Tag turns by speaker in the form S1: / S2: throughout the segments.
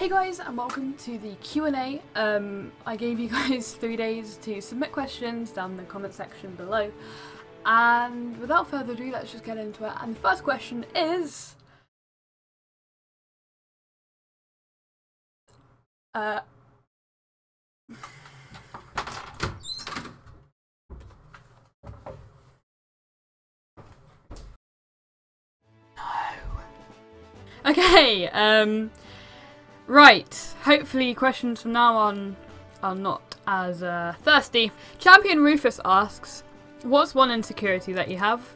S1: Hey guys, and welcome to the Q&A. I gave you guys 3 days to submit questions down in the comment section below. And without further ado, let's just get into it. And the first question is... No. Okay, right, hopefully questions from now on are not as thirsty. Champion Rufus asks, what's one insecurity that you have?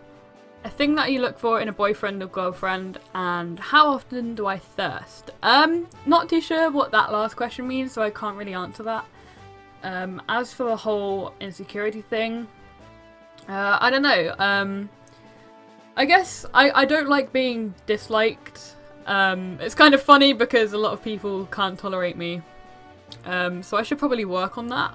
S1: A thing that you look for in a boyfriend or girlfriend, and how often do I thirst? Not too sure what that last question means, so I can't really answer that. As for the whole insecurity thing, I don't know. I guess I don't like being disliked. It's kind of funny because a lot of people can't tolerate me, so I should probably work on that.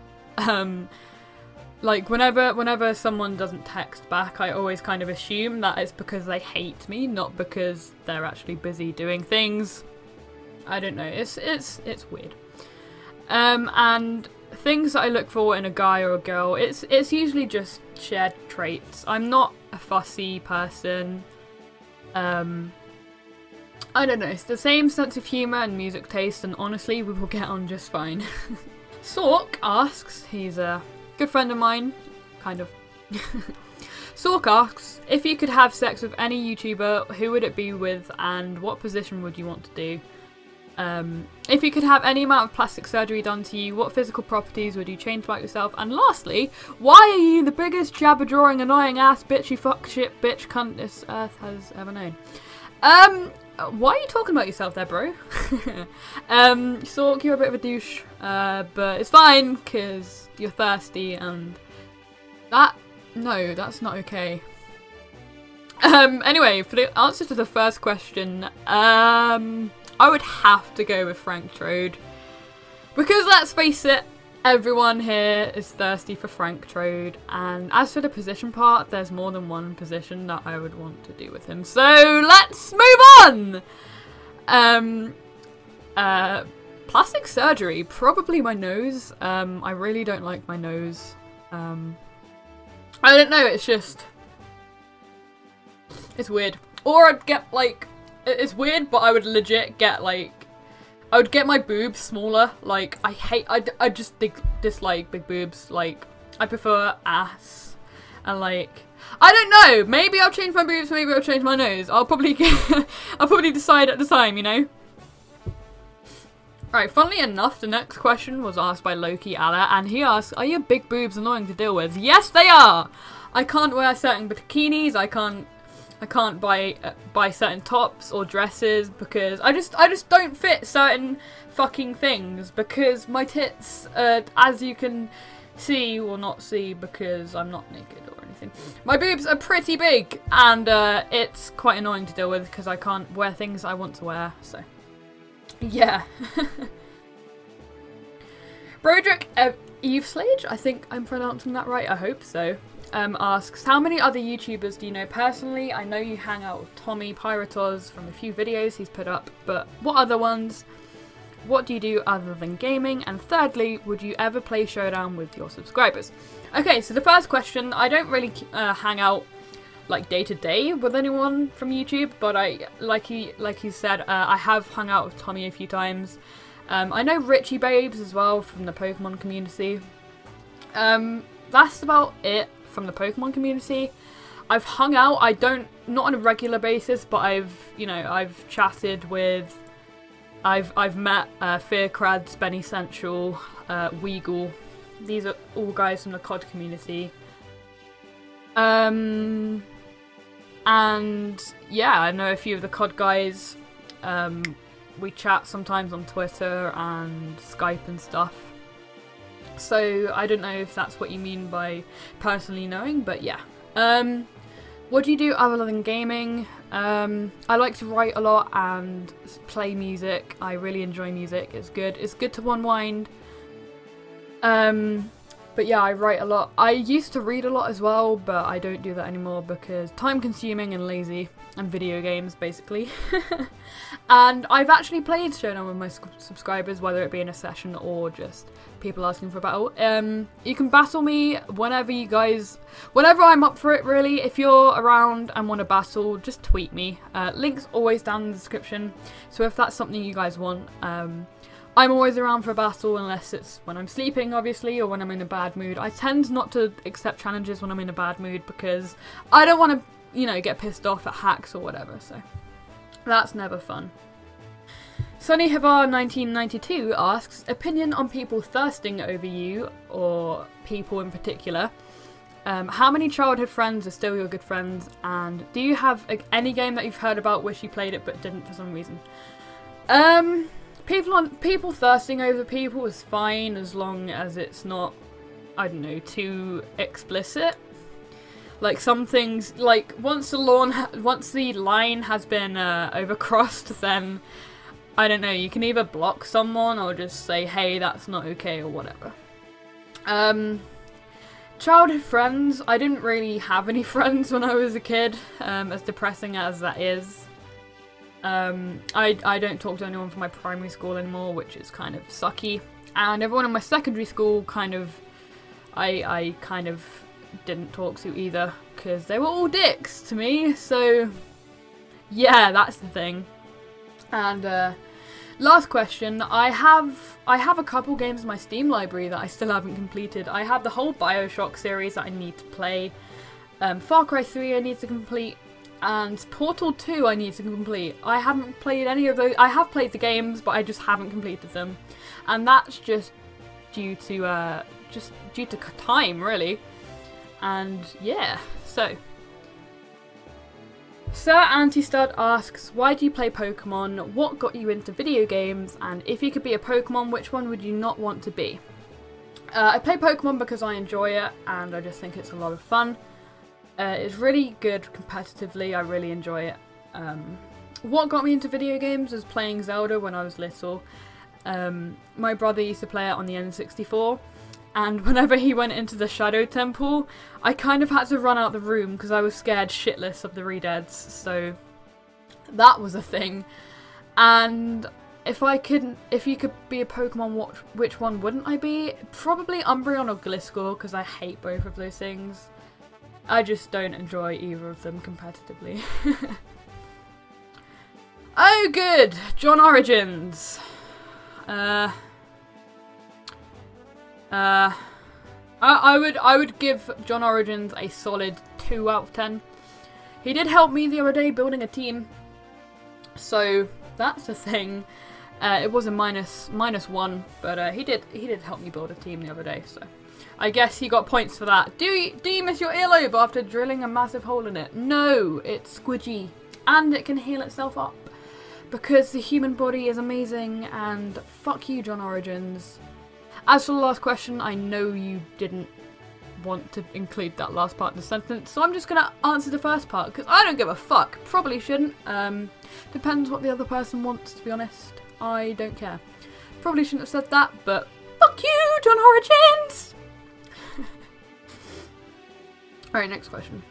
S1: Like whenever someone doesn't text back, I always kind of assume that it's because they hate me, not because they're actually busy doing things. I don't know, it's weird. And things that I look for in a guy or a girl, it's usually just shared traits. I'm not a fussy person. I don't know, it's the same sense of humour and music taste, and honestly, we will get on just fine. Sork asks, he's a good friend of mine, kind of. Sork asks, if you could have sex with any YouTuber, who would it be with, and what position would you want to do? If you could have any amount of plastic surgery done to you, what physical properties would you change about yourself? And lastly, why are you the biggest jabber-drawing, annoying ass, bitchy fuck shit bitch cunt this earth has ever known? Why are you talking about yourself there, bro? Sork, you're a bit of a douche, but it's fine, because you're thirsty, and no, that's not okay. Anyway, for the answer to the first question, I would have to go with Frank Trode, because let's face it, everyone here is thirsty for Frank Trode, and as for the position part, there's more than one position that I would want to do with him. So let's move on! Plastic surgery, probably my nose. I really don't like my nose. I don't know, it's just... it's weird. Or I'd get, like... it's weird, but I would legit get, like... I would get my boobs smaller. Like, I just dislike big boobs. Like, I prefer ass. And like, I don't know. Maybe I'll change my boobs, maybe I'll change my nose. I'll probably I'll probably decide at the time, you know? Right, funnily enough, the next question was asked by Loki Alla, and he asked, are your big boobs annoying to deal with? Yes, they are! I can't wear certain bikinis, I can't buy certain tops or dresses because I just don't fit certain fucking things because my tits, as you can see or not see because I'm not naked or anything, my boobs are pretty big, and it's quite annoying to deal with because I can't wear things I want to wear, so yeah. Broderick Eveslage, I think I'm pronouncing that right, I hope so. Asks, how many other YouTubers do you know personally? I know you hang out with Tommy Pyrotos from a few videos he's put up, but what other ones? What do you do other than gaming? And thirdly, would you ever play Showdown with your subscribers? Okay, so the first question, I don't really hang out like day to day with anyone from YouTube, but like he said, I have hung out with Tommy a few times. I know Ritchie babes as well from the Pokemon community. That's about it. From the Pokemon community, I've hung out. Not on a regular basis, but I've chatted with, I've met Fearcrad, Benny Central, Weagle. These are all guys from the COD community. And yeah, I know a few of the COD guys. We chat sometimes on Twitter and Skype and stuff. So I don't know if that's what you mean by personally knowing, but yeah. What do you do other than gaming? I like to write a lot and play music. I really enjoy music. It's good. It's good to unwind. But yeah, I write a lot. I used to read a lot as well, but I don't do that anymore because time consuming and lazy, and video games basically. And I've actually played Showdown with my subscribers, whether it be in a session or just people asking for a battle. You can battle me whenever I'm up for it really. If you're around and want to battle, just tweet me. Link's always down in the description, so if that's something you guys want, I'm always around for a battle unless it's when I'm sleeping, obviously, or when I'm in a bad mood. I tend not to accept challenges when I'm in a bad mood because I don't want to, you know, get pissed off at hacks or whatever, so that's never fun. Sunny Havar 1992 asks, opinion on people thirsting over you, or people in particular. How many childhood friends are still your good friends, and do you have any game that you've heard about, wish you played it but didn't for some reason? People thirsting over people is fine as long as it's not, I don't know, too explicit. Like some things, like once the line has been overcrossed, then I don't know, you can either block someone or just say, hey, that's not okay, or whatever. Childhood friends, I didn't really have any friends when I was a kid, as depressing as that is. I don't talk to anyone from my primary school anymore, which is kind of sucky. And everyone in my secondary school I kind of didn't talk to either, because they were all dicks to me, so yeah, that's the thing. And last question, I have a couple games in my Steam library that I still haven't completed. I have the whole BioShock series that I need to play, Far Cry 3 I need to complete, and Portal 2 I need to complete. I haven't played any of those. I have played the games, but I just haven't completed them. And that's just due to time, really. And yeah, so. Sir Anti-Stud asks, why do you play Pokemon? What got you into video games? And if you could be a Pokemon, which one would you not want to be? I play Pokemon because I enjoy it, and I just think it's a lot of fun. It's really good competitively, I really enjoy it. What got me into video games was playing Zelda when I was little. My brother used to play it on the N64, and whenever he went into the Shadow Temple, I kind of had to run out the room because I was scared shitless of the Redeads, so that was a thing. And if you could be a Pokemon, which one wouldn't I be? Probably Umbreon or Gliscor, because I hate both of those things. I just don't enjoy either of them competitively. Oh good! John Origins! I would give John Origins a solid 2 out of 10. He did help me the other day building a team, so that's a thing. It was a minus 1, but he did help me build a team the other day, so I guess he got points for that. Do you miss your earlobe after drilling a massive hole in it? No, it's squidgy, and it can heal itself up because the human body is amazing. And fuck you, John Origins. As for the last question, I know you didn't want to include that last part of the sentence, so I'm just gonna answer the first part because I don't give a fuck. Probably shouldn't. Depends what the other person wants, to be honest. I don't care. Probably shouldn't have said that, but fuck you, John Origins! Alright, next question.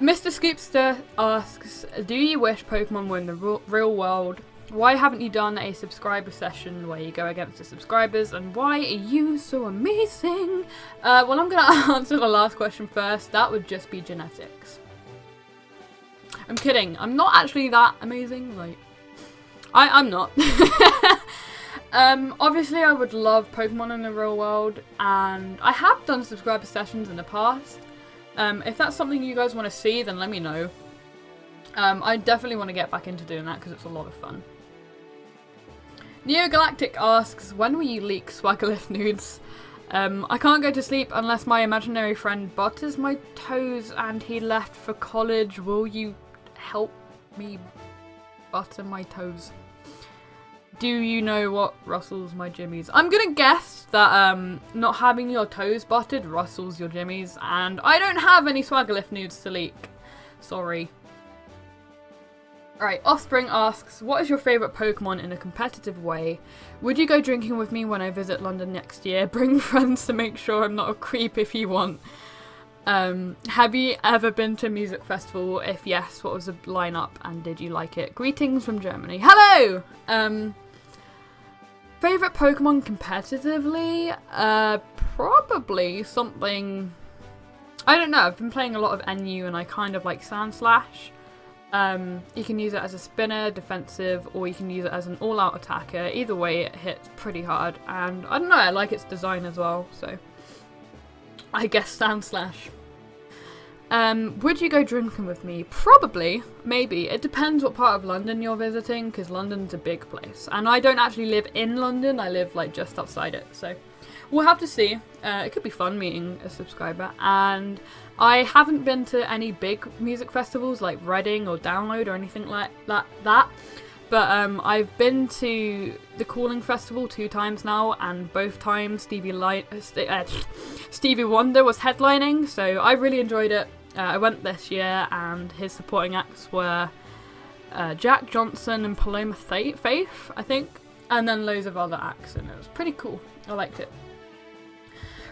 S1: Mr. ScoopStir asks, do you wish Pokemon were in the real world? Why haven't you done a subscriber session where you go against the subscribers, and why are you so amazing? Well, I'm gonna answer the last question first. That would just be genetics. I'm kidding. I'm not actually that amazing. Like, I'm not. Obviously I would love Pokemon in the real world, and I have done subscriber sessions in the past. If that's something you guys want to see, then let me know. I definitely want to get back into doing that because it's a lot of fun. Galactic asks, when will you leak Swaggerlift nudes? I can't go to sleep unless my imaginary friend butters my toes and he left for college. Will you help me butter my toes? Do you know what rustles my jimmies? I'm gonna guess that not having your toes buttered rustles your jimmies, and I don't have any Swaggerlift nudes to leak. Sorry. Alright, Offspring asks, what is your favourite Pokemon in a competitive way? Would you go drinking with me when I visit London next year? Bring friends to make sure I'm not a creep if you want. Have you ever been to a music festival? If yes, what was the lineup and did you like it? Greetings from Germany. Hello! Favourite Pokemon competitively? Probably something... I don't know, I've been playing a lot of NU and I kind of like Sandslash. You can use it as a spinner, defensive, or you can use it as an all-out attacker. Either way, it hits pretty hard, and I don't know, I like its design as well, so I guess Sandslash. Would you go drinking with me? Probably, maybe. It depends what part of London you're visiting, because London's a big place. And I don't actually live in London, I live like just outside it, so we'll have to see. It could be fun meeting a subscriber, and I haven't been to any big music festivals like Reading or Download or anything like that. But I've been to the Calling Festival 2 times now, and both times Stevie Wonder was headlining, so I really enjoyed it. I went this year, and his supporting acts were Jack Johnson and Paloma Faith, I think, and then loads of other acts, and it was pretty cool. I liked it.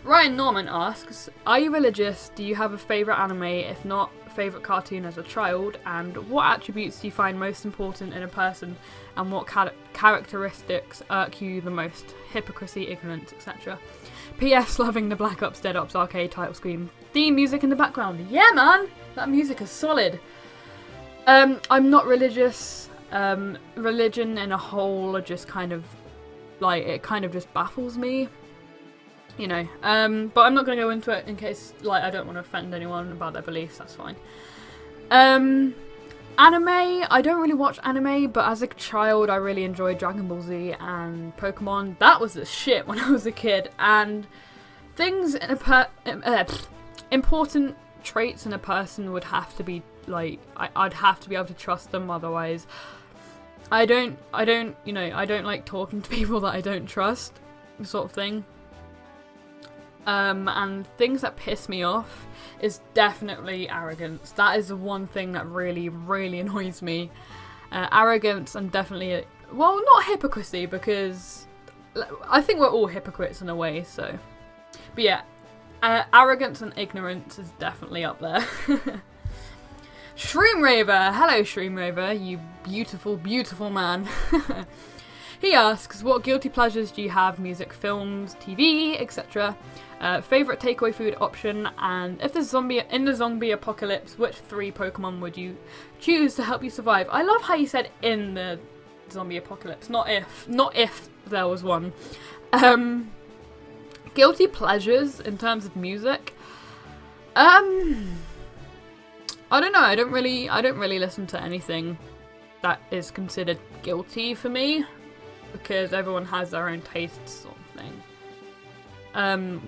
S1: Ryan Norman asks, are you religious? Do you have a favourite anime? If not, favourite cartoon as a child? And what attributes do you find most important in a person? And what characteristics irk you the most? Hypocrisy, ignorance, etc. P.S. Loving the Black Ops Dead Ops arcade title screen. Theme music in the background. Yeah, man! That music is solid. I'm not religious. Religion in a whole just kind of, like, it kind of just baffles me. You know, but I'm not going to go into it in case, like, I don't want to offend anyone about their beliefs, that's fine. Anime, I don't really watch anime, but as a child I really enjoyed Dragon Ball Z and Pokemon. That was the shit when I was a kid, and things in a important traits in a person would have to be, like, I'd have to be able to trust them, otherwise I don't, you know, I don't like talking to people that I don't trust, sort of thing. And things that piss me off is definitely arrogance. That is the one thing that really, really annoys me. Arrogance and definitely, well, not hypocrisy, because I think we're all hypocrites in a way, so. But yeah, arrogance and ignorance is definitely up there. Shroom Raver! Hello, Shroom Raver, you beautiful, beautiful man. He asks, what guilty pleasures do you have? Music, films, TV, etc. Favourite takeaway food option, and if there's in the zombie apocalypse, which 3 Pokemon would you choose to help you survive? I love how you said in the zombie apocalypse, not if there was one. Guilty pleasures in terms of music. I don't know, I don't really listen to anything that is considered guilty for me, because everyone has their own tastes, sort of thing.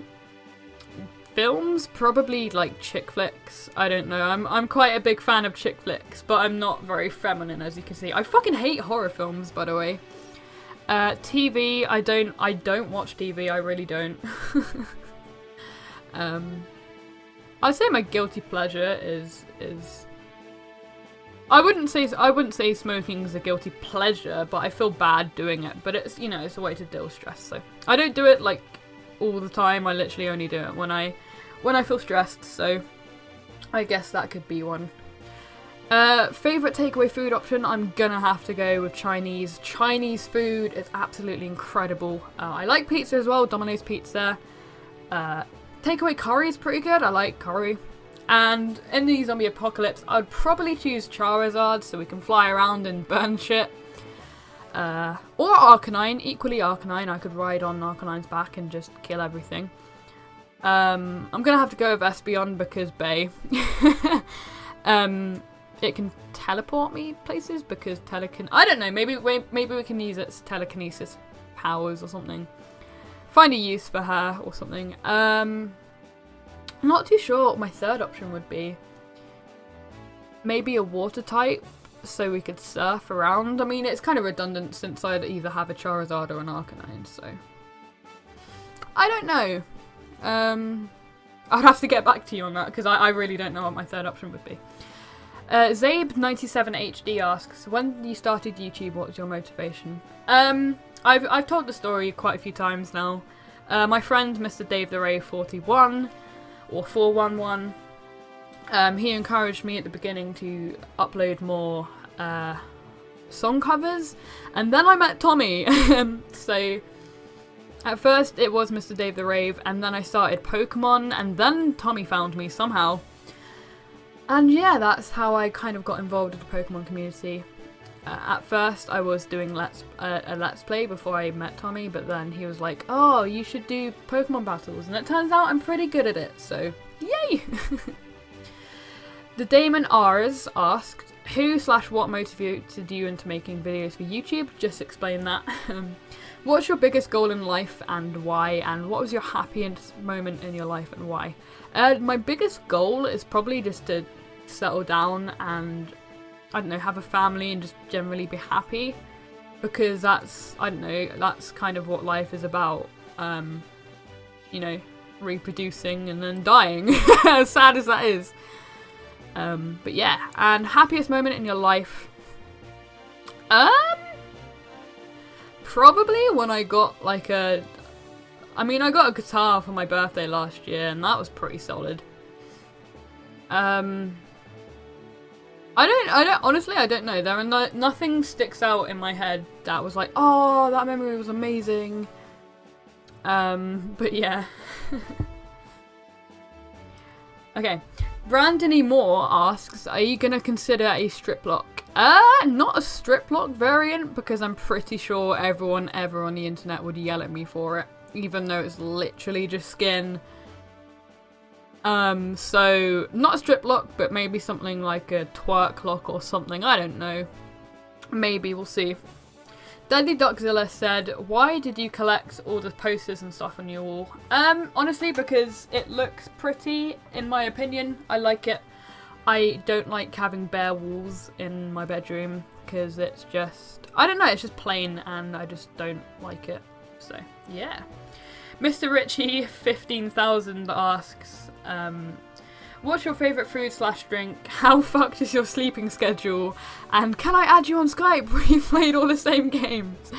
S1: Films, probably like chick flicks. I don't know. I'm quite a big fan of chick flicks, but I'm not very feminine, as you can see. I fucking hate horror films, by the way. TV, I don't watch TV. I really don't. I'd say my guilty pleasure is. I wouldn't say smoking is a guilty pleasure, but I feel bad doing it. But it's, you know, it's a way to deal with stress. So I don't do it like all the time. I literally only do it when I feel stressed. So I guess that could be one. Favorite takeaway food option? I'm gonna have to go with Chinese. Chinese food is absolutely incredible. I like pizza as well. Domino's pizza. Takeaway curry is pretty good. I like curry. And in the zombie apocalypse, I'd probably choose Charizard so we can fly around and burn shit. Or Arcanine, equally Arcanine. I could ride on Arcanine's back and just kill everything. I'm gonna have to go with Espeon because Bay. It can teleport me places because I don't know, maybe we can use its telekinesis powers or something. Find a use for her or something. I'm not too sure what my third option would be. Maybe a water type, so we could surf around. I mean, it's kind of redundant since I'd either have a Charizard or an Arcanine, so. I don't know. I'd have to get back to you on that, because I really don't know what my third option would be. Zabe97HD asks, when you started YouTube, what was your motivation? I've told the story quite a few times now. My friend, Mr. Dave the Ray 41, or 411, he encouraged me at the beginning to upload more song covers, and then I met Tommy. So at first it was Mr. Dave the Rave, and then I started Pokemon, and then Tommy found me somehow. And yeah, that's how I kind of got involved with the Pokemon community. At first I was doing a Let's Play before I met Tommy, but then he was like, oh, you should do Pokemon battles, and it turns out I'm pretty good at it, so yay! The Damon R's asked, who/what motivated you into making videos for YouTube? Just explain that. What's your biggest goal in life and why? And what was your happiest moment in your life and why? My biggest goal is probably just to settle down and, I don't know, have a family and just generally be happy. Because that's, I don't know, that's kind of what life is about. You know, reproducing and then dying. As sad as that is. But yeah, and happiest moment in your life? Probably when I got like I got a guitar for my birthday last year, and that was pretty solid. Honestly, I don't know. There are nothing sticks out in my head that was like, oh, that memory was amazing. But yeah. Okay. Brandon E. Moore asks, are you gonna consider a Striplock? Not a Striplock variant, because I'm pretty sure everyone ever on the internet would yell at me for it, even though it's literally just skin. So not a Striplock, but maybe something like a twerk lock or something, I don't know. Maybe, we'll see. Deadly Dogzilla said, why did you collect all the posters and stuff on your wall? Honestly, because it looks pretty, in my opinion. I like it. I don't like having bare walls in my bedroom, because it's just, I don't know, it's just plain, and I just don't like it. So, yeah. Mr. Ritchie 15,000 asks, what's your favourite food/drink? How fucked is your sleeping schedule? And can I add you on Skype where you played all the same games?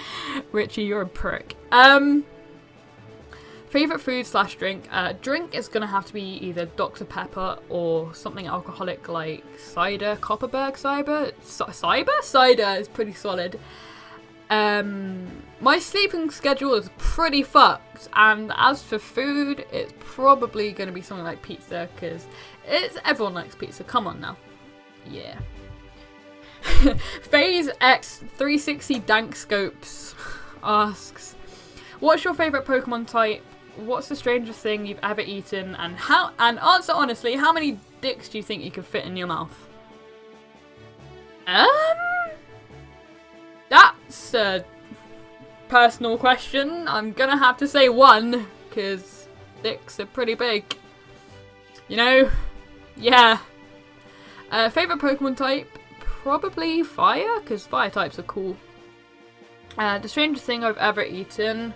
S1: Richie, you're a prick. Favourite food/drink? Drink is gonna have to be either Dr. Pepper or something alcoholic like cider, Copperberg cider? Cider is pretty solid. My sleeping schedule is pretty fucked, and as for food, it's probably going to be something like pizza, because everyone likes pizza, come on now. Yeah. Phase X 360 Dank Scopes asks, what's your favourite Pokemon type? What's the strangest thing you've ever eaten? And answer honestly, how many dicks do you think you could fit in your mouth? That's a personal question. I'm gonna have to say one, because dicks are pretty big. You know? Yeah. Favourite Pokemon type? Probably fire, because fire types are cool. The strangest thing I've ever eaten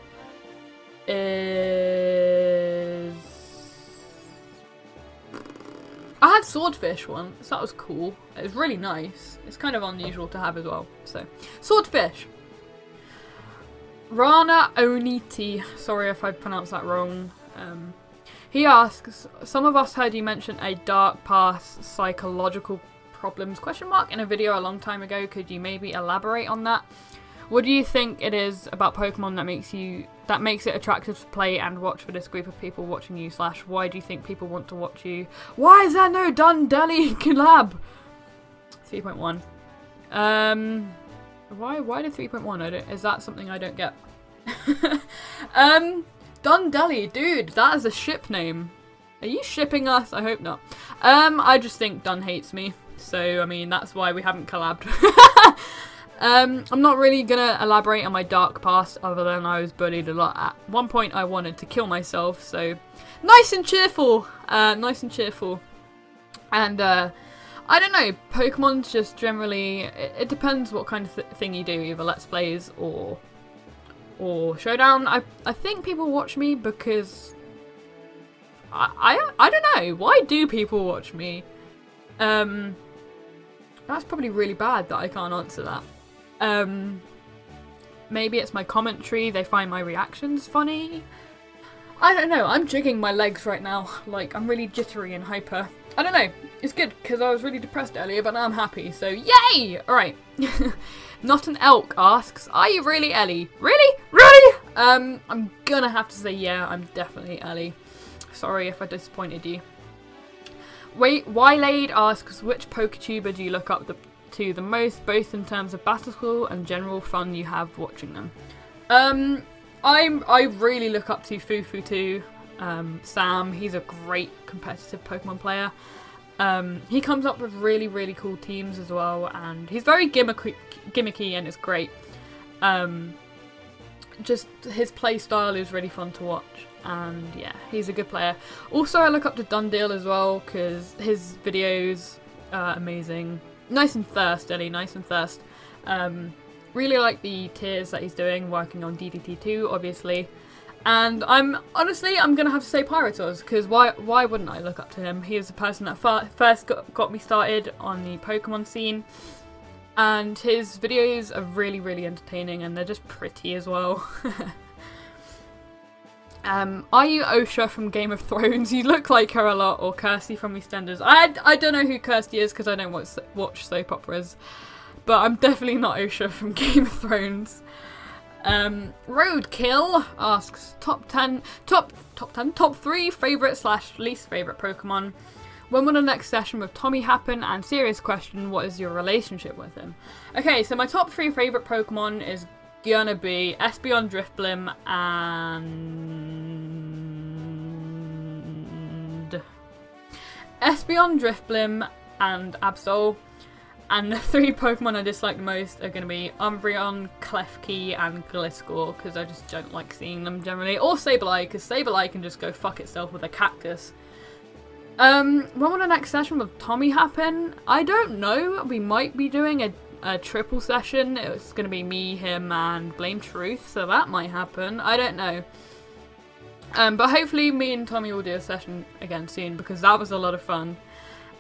S1: is... I had swordfish once, that was cool. It was really nice. It's kind of unusual to have as well, so. Swordfish! Rana Oniti, sorry if I pronounced that wrong. He asks, some of us heard you mention a dark past psychological problems in a video a long time ago. Could you maybe elaborate on that? What do you think it is about Pokemon that makes it attractive to play and watch for this group of people watching you, / why do you think people want to watch you? Why is there no Dundee collab? 3.1. Why the 3.1? Is that something I don't get? Dundee, dude, that is a ship name. Are you shipping us? I hope not. I just think Dun hates me, so I mean that's why we haven't collabed. I'm not really gonna elaborate on my dark past, other than I was bullied a lot. At one point I wanted to kill myself, so nice and cheerful. Nice and cheerful. And I don't know, Pokemon's just generally, it depends what kind of thing you do, either Let's Plays or Showdown. I think people watch me because I don't know, why do people watch me? That's probably really bad that I can't answer that. Maybe it's my commentary, they find my reactions funny. I don't know, I'm jigging my legs right now. Like, I'm really jittery and hyper. I don't know, it's good, because I was really depressed earlier, but now I'm happy, so yay! Alright. Not an Elk asks, are you really Ellie? Really? Really? I'm gonna have to say yeah, I'm definitely Ellie. Sorry if I disappointed you. Wait, Wylade asks, which PokeTuber do you look up to the most, both in terms of battle and general fun you have watching them? I really look up to Fufu Sam. He's a great competitive Pokemon player. He comes up with really cool teams as well, and he's very gimmicky and it's great. Just his play style is really fun to watch, and yeah, he's a good player. Also, I look up to Dundale as well, because his videos are amazing. Nice and thirst, Ellie, nice and thirst. Really like the tiers that he's doing, working on DDT2, obviously. And I'm gonna have to say Pyrotos, because why wouldn't I look up to him? He was the person that first got me started on the Pokemon scene. And his videos are really entertaining, and they're just pretty as well. Are you Osha from Game of Thrones? You look like her a lot, or Kirsty from EastEnders. I don't know who Kirsty is because I don't watch soap operas, but I'm definitely not Osha from Game of Thrones. Roadkill asks top 3 favourite / least favourite Pokemon. When will the next session with Tommy happen? And serious question, what is your relationship with him? Okay, so my top 3 favourite Pokemon is gonna be Espeon, Drifblim, and Absol. And the 3 Pokemon I dislike the most are going to be Umbreon, Klefki, and Gliscor, because I just don't like seeing them generally. Or Sableye, because Sableye can just go fuck itself with a cactus. When will the next session with Tommy happen? I don't know. We might be doing a triple session. It's going to be me, him, and Blame Truth, so that might happen. I don't know. But hopefully me and Tommy will do a session again soon, because that was a lot of fun.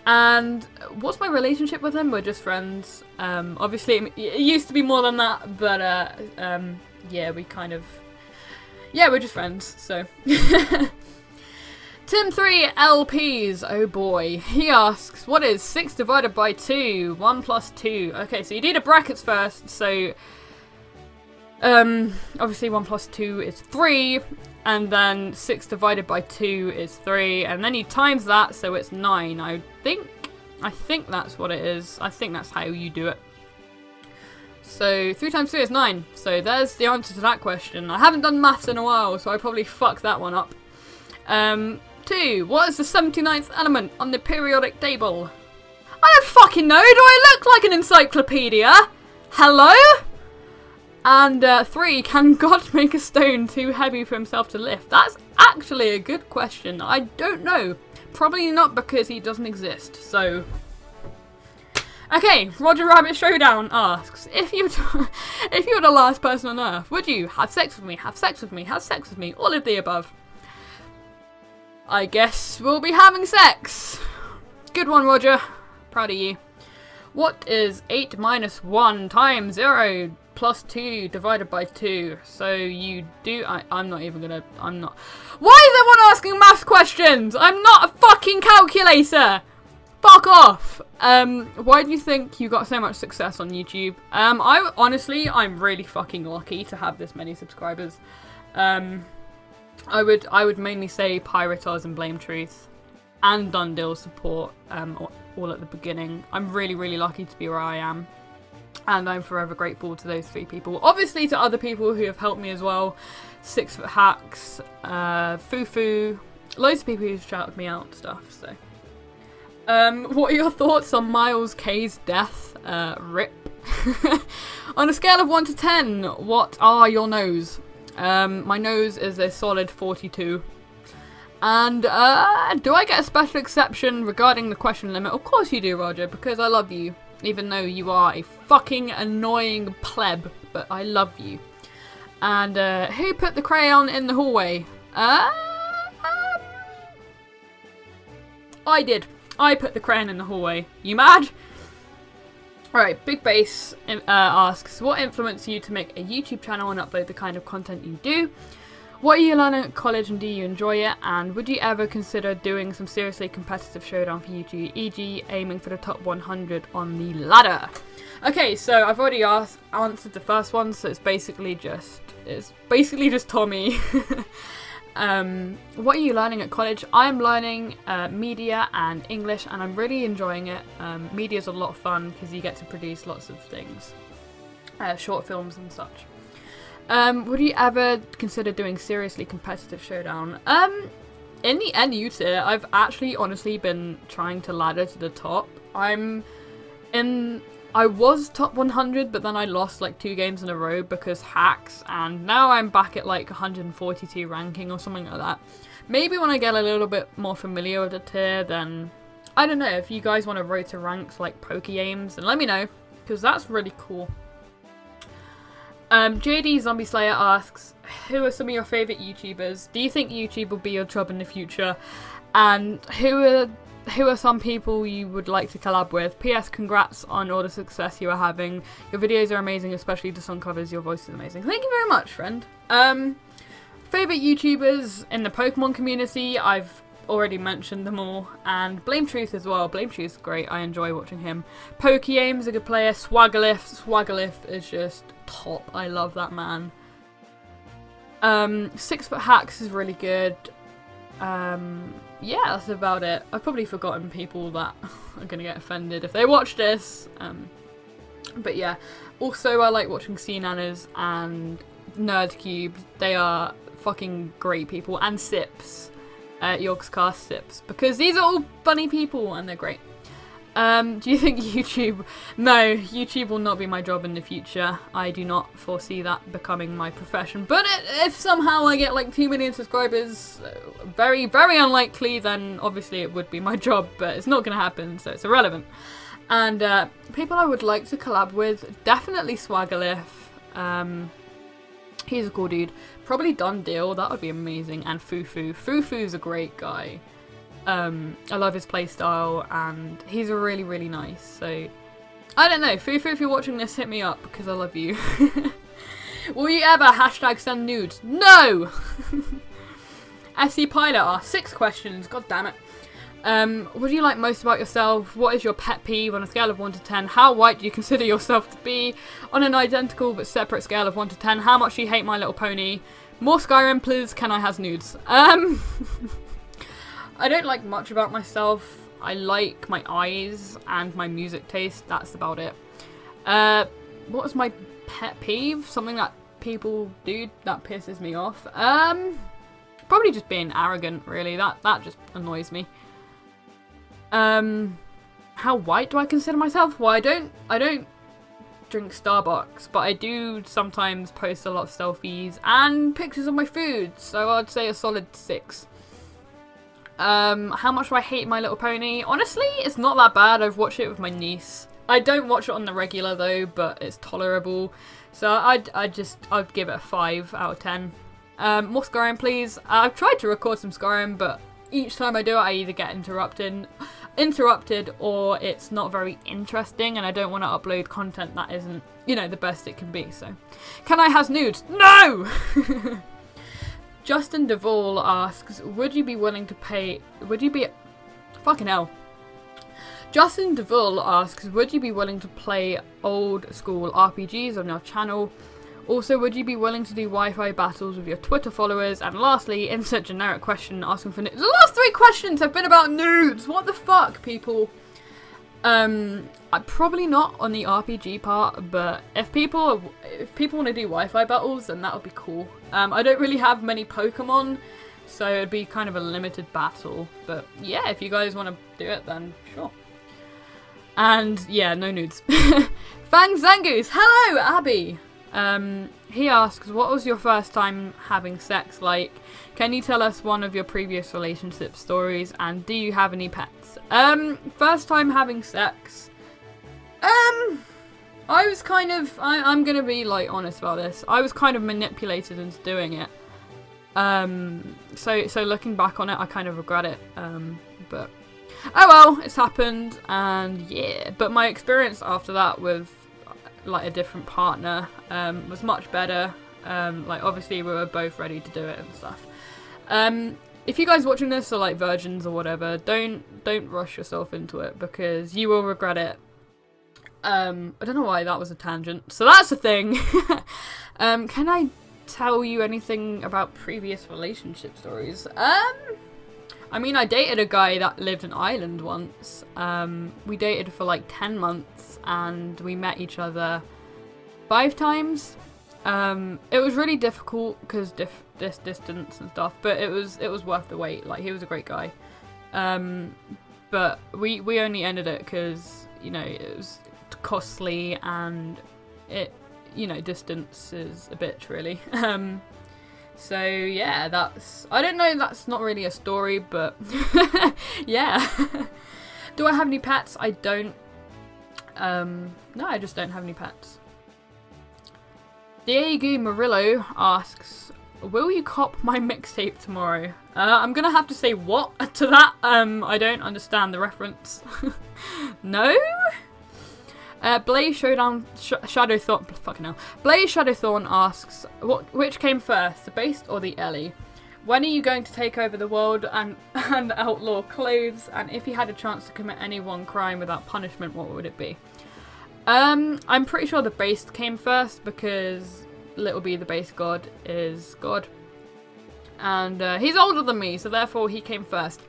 S1: And what's my relationship with him? We're just friends. Obviously it used to be more than that, but yeah, we're just friends, so. Tim3 LPs, oh boy. He asks, what is 6 divided by 2? 1 plus 2. Okay, so you do the brackets first, so obviously 1 plus 2 is 3, and then 6 divided by 2 is 3, and then you times that, so it's 9. I think that's what it is. I think that's how you do it. So 3 times 3 is 9. So there's the answer to that question. I haven't done maths in a while, so I probably fucked that one up. 2. What is the 79th element on the periodic table? I don't fucking know. Do I look like an encyclopedia? Hello? And 3. Can God make a stone too heavy for himself to lift? That's actually a good question. I don't know. Probably not, because he doesn't exist, so. Okay, Roger Rabbit Showdown asks, if you were the last person on Earth, would you have sex with me, have sex with me, have sex with me, all of the above? I guess we'll be having sex. Good one, Roger. Proud of you. What is 8 minus 1 times 0 plus 2 divided by 2? So you do... I'm not even gonna... I'm not... Why is everyone asking math questions? I'm not a fucking calculator! Fuck off! Why do you think you got so much success on YouTube? I'm really fucking lucky to have this many subscribers. I would mainly say Pyrotos and Blame Truth and Dundale's support all at the beginning. I'm really lucky to be where I am, and I'm forever grateful to those 3 people. Obviously to other people who have helped me as well. 6 Foot Hacks, Fufu, loads of people who've shouted me out and stuff, so. What are your thoughts on Miles K's death? RIP. On a scale of 1 to 10, what are your no's? My nose is a solid 42. And, do I get a special exception regarding the question limit? Of course you do, Roger, because I love you. Even though you are a fucking annoying pleb, but I love you. And, who put the crayon in the hallway? I did. I put the crayon in the hallway. You mad? Alright, Big Bass asks, what influenced you to make a YouTube channel and upload the kind of content you do? What are you learning at college and do you enjoy it? And would you ever consider doing some seriously competitive showdown for YouTube, e.g. aiming for the top 100 on the ladder? Okay, so I've already answered the first one, so it's basically just Tommy. What are you learning at college? I'm learning media and English, and I'm really enjoying it. Media's a lot of fun because you get to produce lots of things, short films and such. Would you ever consider doing seriously competitive showdown? In the NU tier, I've actually honestly been trying to ladder to the top. I was top 100, but then I lost like 2 games in a row because hacks, and now I'm back at like 142 ranking or something like that. Maybe when I get a little bit more familiar with the tier, then I don't know, if you guys want to road to ranks like Poke-Aims, then let me know, because that's really cool. JD Zombie Slayer asks, who are some of your favourite YouTubers? Do you think YouTube will be your job in the future? And who are some people you would like to collab with? PS, congrats on all the success you are having. Your videos are amazing, especially the song covers. Your voice is amazing. Thank you very much, friend. Favourite YouTubers in the Pokemon community, I've already mentioned them all. And Blame Truth as well. Blame Truth is great. I enjoy watching him. Poke-Aims, a good player. Swaggerlift is just top. I love that man. 6 Foot Hacks is really good. Yeah, that's about it. I've probably forgotten people that are gonna get offended if they watch this. But yeah, also I like watching C-Nanas and NerdCube. They are fucking great people. And Sips, Yogscast Sips, because these are all funny people and they're great. Do you think YouTube... No, YouTube will not be my job in the future. I do not foresee that becoming my profession. But if somehow I get like 2 million subscribers, very, very unlikely, then obviously it would be my job. But it's not going to happen, so it's irrelevant. And people I would like to collab with, definitely Swaggerlift. He's a cool dude. Probably Done Deal, that would be amazing. And Fufu. Fufu's a great guy. I love his playstyle and he's really, really nice. So, I don't know. Fufu, if you're watching this, hit me up because I love you. Will you ever hashtag send nudes? No! SC Pilot asks 6 questions. God damn it. What do you like most about yourself? What is your pet peeve on a scale of 1 to 10? How white do you consider yourself to be? On an identical but separate scale of 1 to 10, how much do you hate My Little Pony? More Skyrim, please. Can I has nudes? I don't like much about myself. I like my eyes and my music taste. That's about it. What was my pet peeve? Something that people do that pisses me off. Probably just being arrogant, really. That just annoys me. How white do I consider myself? Well, I don't drink Starbucks, but I do sometimes post a lot of selfies and pictures of my food. So I'd say a solid 6. How much do I hate My Little Pony? Honestly, it's not that bad. I've watched it with my niece. I don't watch it on the regular though, but it's tolerable. So I'd give it a 5 out of 10. More Skyrim, please. I've tried to record some Skyrim, but each time I do it, I either get interrupted or it's not very interesting, and I don't want to upload content that isn't, you know, the best it can be. So, can I has nudes? No. Justin Duvall asks, would you be willing to pay... Fucking hell. Justin Duvall asks, would you be willing to play old school RPGs on your channel? Also, would you be willing to do Wi-Fi battles with your Twitter followers? And lastly, insert generic question asking for nudes. The last 3 questions have been about nudes! What the fuck, people? Probably not on the RPG part, but if people want to do Wi-Fi battles, then that would be cool. I don't really have many Pokemon, so it'd be kind of a limited battle. But yeah, if you guys want to do it, then sure. And yeah, no nudes. Fang Zangoose, hello, Abby. He asks, what was your first time having sex like? Can you tell us one of your previous relationship stories, and do you have any pets? First time having sex. I was kind of, I'm gonna be like honest about this. I was kind of manipulated into doing it. So looking back on it, I kind of regret it. But oh well, it's happened, and yeah. But my experience after that with like a different partner was much better. Like obviously we were both ready to do it and stuff. If you guys watching this are like virgins or whatever, don't rush yourself into it because you will regret it. I don't know why that was a tangent. So that's the thing. Can I tell you anything about previous relationship stories? I mean, I dated a guy that lived in Ireland once. We dated for like 10 months and we met each other 5 times. It was really difficult because this distance and stuff, but it was worth the wait. Like, he was a great guy. But we only ended it because, you know, it was costly and it, you know, distance is a bitch, really. So yeah, I don't know, that's not really a story, but yeah. Do I have any pets? I don't. No, I just don't have any pets. Diego Murillo asks, will you cop my mixtape tomorrow? I'm gonna have to say what to that. I don't understand the reference. No? Bleh Showdown Shadowthorn, fucking hell. Bleh Shadowthorn asks, which came first, the Based or the Ellie? When are you going to take over the world and outlaw clothes? And if you had a chance to commit any one crime without punishment, what would it be? I'm pretty sure the Based came first because Little B, the Base God, is God. And he's older than me, so therefore he came first.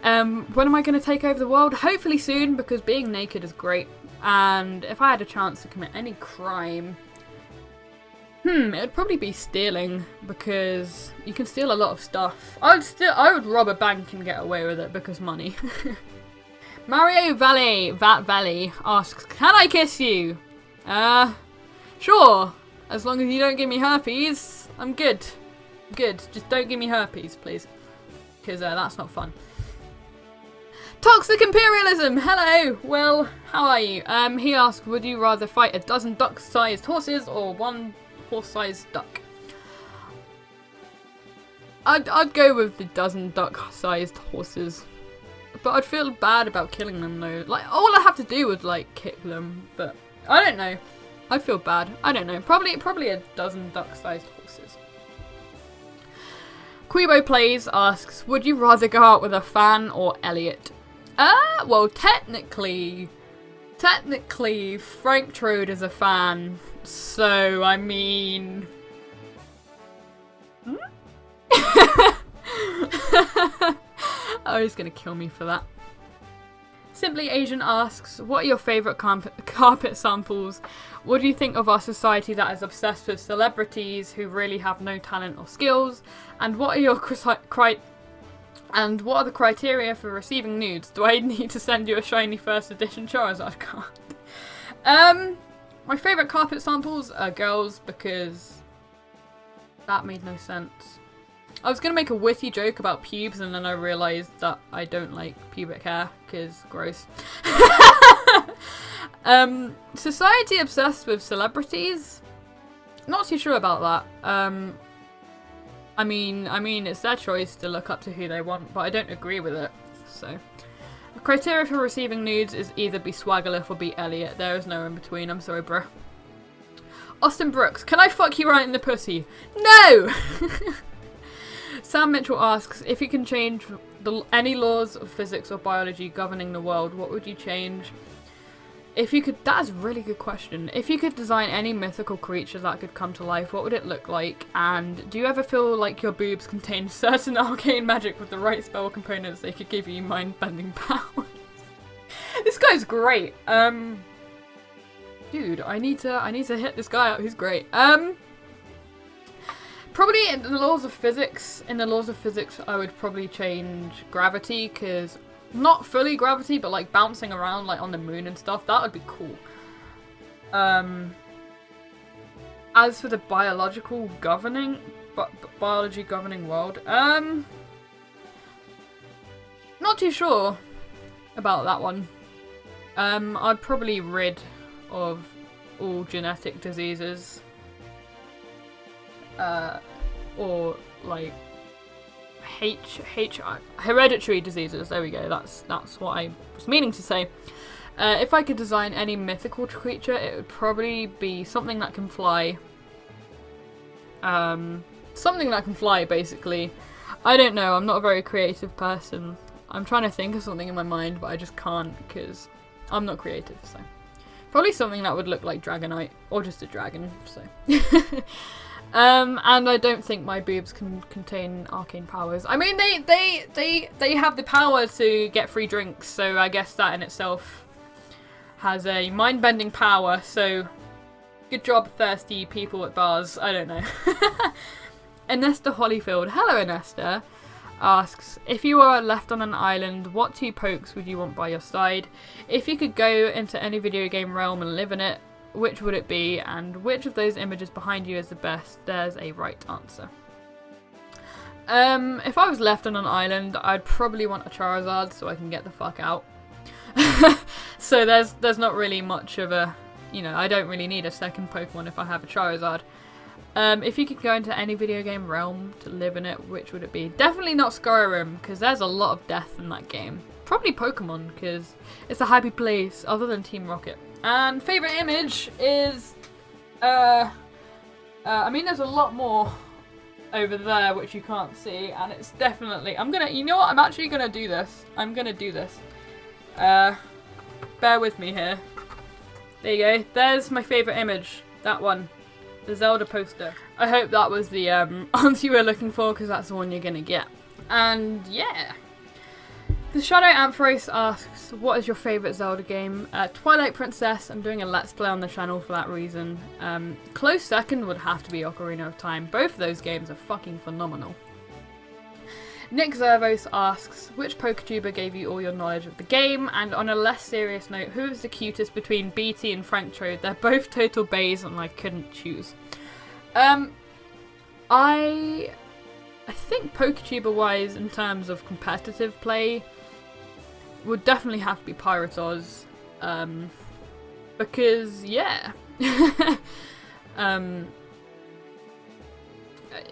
S1: When am I going to take over the world? Hopefully soon, because being naked is great. And if I had a chance to commit any crime, it'd probably be stealing, because you can steal a lot of stuff. I would rob a bank and get away with it because money. Mario Valley asks, can I kiss you? Sure. As long as you don't give me herpes, I'm good. Good. Just don't give me herpes, please. Because that's not fun. Toxic Imperialism! Hello! Well, how are you? He asked, would you rather fight a dozen duck-sized horses or one horse-sized duck? I'd go with the dozen duck-sized horses. But I'd feel bad about killing them though. Like, all I have to do would like kick them, but I don't know. I'd feel bad. I don't know. Probably a dozen duck-sized horses. Quibo Plays asks, would you rather go out with a fan or Elliot? Well, technically, Frank Trode is a fan, so, I mean... Oh, he's gonna kill me for that. Simply Asian asks, what are your favourite carpet samples? What do you think of our society that is obsessed with celebrities who really have no talent or skills? And what are your what are the criteria for receiving nudes? Do I need to send you a shiny first edition Charizard card? My favourite carpet samples are girls because that made no sense. I was going to make a witty joke about pubes and then I realised that I don't like pubic hair because gross. Society obsessed with celebrities? Not too sure about that. I mean, it's their choice to look up to who they want, but I don't agree with it, so. The criteria for receiving nudes is either be Swaggerliff or be Elliot. There is no in between, I'm sorry, bro. Austin Brooks, can I fuck you right in the pussy? No! Sam Mitchell asks, if you can change any laws of physics or biology governing the world, what would you change? If you could, that is a really good question. If you could design any mythical creature that could come to life, what would it look like? And do you ever feel like your boobs contain certain arcane magic with the right spell components they could give you mind-bending powers? This guy's great. Dude, I need to hit this guy up. He's great. Probably in the laws of physics. In the laws of physics, I would probably change gravity, because not fully gravity, but like bouncing around like on the moon and stuff. That would be cool. As for the biological governing, biology governing world, not too sure about that one. I'd probably rid of all genetic diseases. Or like hereditary diseases. There we go. That's what I was meaning to say. If I could design any mythical creature, it would probably be something that can fly. Something that can fly, basically. I don't know. I'm not a very creative person. I'm trying to think of something in my mind, but I just can't because I'm not creative. So probably something that would look like Dragonite or just a dragon. So. And I don't think my boobs can contain arcane powers. I mean, they have the power to get free drinks, so I guess that in itself has a mind-bending power. So good job, thirsty people at bars. I don't know. Esther Hollyfield, hello Esther, asks, if you were left on an island, what 2 pokes would you want by your side? If you could go into any video game realm and live in it, which would it be, and which of those images behind you is the best? There's a right answer. If I was left on an island, I'd probably want a Charizard so I can get the fuck out. So there's not really much of a, you know, I don't really need a second Pokemon if I have a Charizard. If you could go into any video game realm to live in it, which would it be? Definitely not Skyrim, because there's a lot of death in that game. Probably Pokemon, because it's a happy place, other than Team Rocket. And favourite image is, I mean there's a lot more over there which you can't see, and it's definitely, you know what, I'm actually gonna do this. I'm gonna do this. Bear with me here. There you go, there's my favourite image, that one. The Zelda poster. I hope that was the answer you were looking for, because that's the one you're gonna get. And yeah. The Shadow Ampharos asks, what is your favourite Zelda game? Twilight Princess. I'm doing a Let's Play on the channel for that reason. Close second would have to be Ocarina of Time. Both of those games are fucking phenomenal. NickServos asks, which PokeTuber gave you all your knowledge of the game? And on a less serious note, who is the cutest between BT and Frank Trode? They're both total bays and I couldn't choose. I think PokeTuber wise, in terms of competitive play, would definitely have to be Pyrotos. Because, yeah.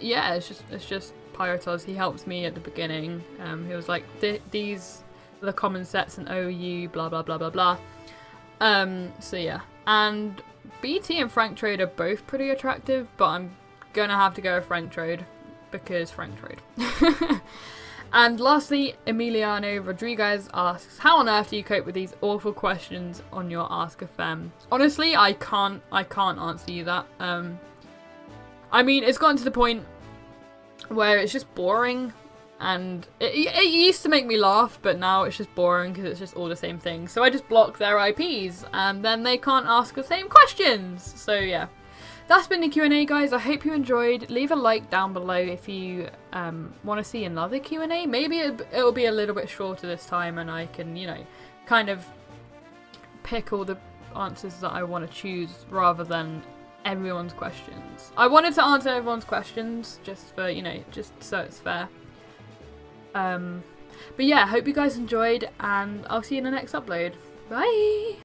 S1: Yeah, it's just Pyrotos. He helps me at the beginning. He was like, these are the common sets in OU, blah blah blah blah blah. So yeah. And BT and Frank Trode are both pretty attractive, but I'm gonna have to go with Frank Trode because Frank Trode. And lastly, Emiliano Rodriguez asks, how on earth do you cope with these awful questions on your Ask a Femme? Honestly, I can't answer you that. I mean, it's gotten to the point where it's just boring, and it used to make me laugh, but now it's just boring because it's just all the same thing. So I just block their IPs, and then they can't ask the same questions. So yeah. That's been the Q&A, guys. I hope you enjoyed. Leave a like down below if you want to see another Q&A. Maybe it'll be a little bit shorter this time, and I can, you know, kind of pick all the answers that I want to choose rather than everyone's questions. I wanted to answer everyone's questions just for, you know, just so it's fair. But yeah, hope you guys enjoyed, and I'll see you in the next upload. Bye!